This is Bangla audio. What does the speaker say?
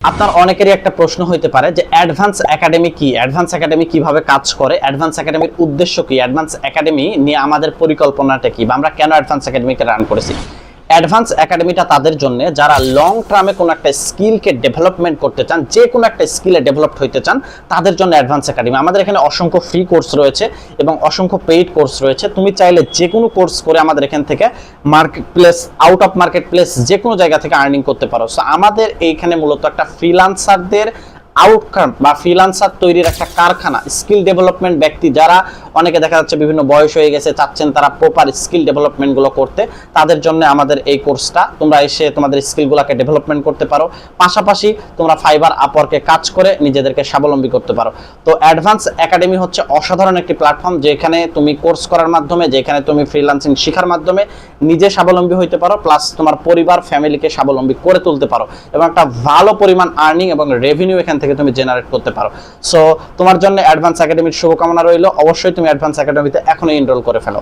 আপনার অনেকেরই একটা প্রশ্ন হইতে পারে যে অ্যাডভান্স একাডেমি কি, অ্যাডভান্স একাডেমি কিভাবে কাজ করে, অ্যাডভান্স একাডেমির উদ্দেশ্য কি, অ্যাডভান্স একাডেমি নিয়ে আমাদের পরিকল্পনাটা কি, বা আমরা কেন অ্যাডভান্স একাডেমিকে রান করেছি। অ্যাডভান্স একাডেমিটা তাদের জন্য যারা লং টার্মে কোনো একটা স্কিলকে ডেভেলপমেন্ট করতে চান, যে কোনো একটা স্কিলে ডেভেলপড হইতে চান, তাদের জন্য অ্যাডভান্স একাডেমি। আমাদের এখানে অসংখ্য ফ্রি কোর্স রয়েছে এবং অসংখ্য পেইড কোর্স রয়েছে। তুমি চাইলে যে কোনো কোর্স করে আমাদের এখান থেকে market place, out of market place যে কোনো জায়গা থেকে আর্নিং করতে পারো। সো আমাদের এইখানে মূলত একটা ফ্রিল্যান্সারদের আউটকাম বা ফ্রিল্যান্সার তৈরির একটা কারখানা। স্কিল ডেভেলপমেন্ট ব্যক্তি যারা অনেকে দেখা যাচ্ছে বিভিন্ন বয়স হয়ে গেছে, চাচ্ছেন তারা প্রপার স্কিল ডেভেলপমেন্টগুলো করতে, তাদের জন্য আমাদের এই কোর্সটা। তোমরা এসে তোমাদের স্কিলগুলোকে ডেভেলপমেন্ট করতে পারো, পাশাপাশি তোমরা ফাইবার আপওয়ার্কে কাজ করে নিজেদেরকে স্বাবলম্বী করতে পারো। তো অ্যাডভান্স একাডেমি হচ্ছে অসাধারণ একটি প্ল্যাটফর্ম, যেখানে তুমি কোর্স করার মাধ্যমে, যেখানে তুমি ফ্রিল্যান্সিং শেখার মাধ্যমে নিজে স্বাবলম্বী হইতে পারো, প্লাস তোমার পরিবার ফ্যামিলিকে স্বাবলম্বী করে তুলতে পারো এবং একটা ভালো পরিমাণ আর্নিং এবং রেভিনিউ এখান থেকে তুমি জেনারেট করতে পারো। সো তোমার জন্য অ্যাডভান্স একাডেমির শুভকামনা রইল। অবশ্যই তুমি অ্যাডভান্স একাডেমিতে এখনই এনরোল করে ফেলো।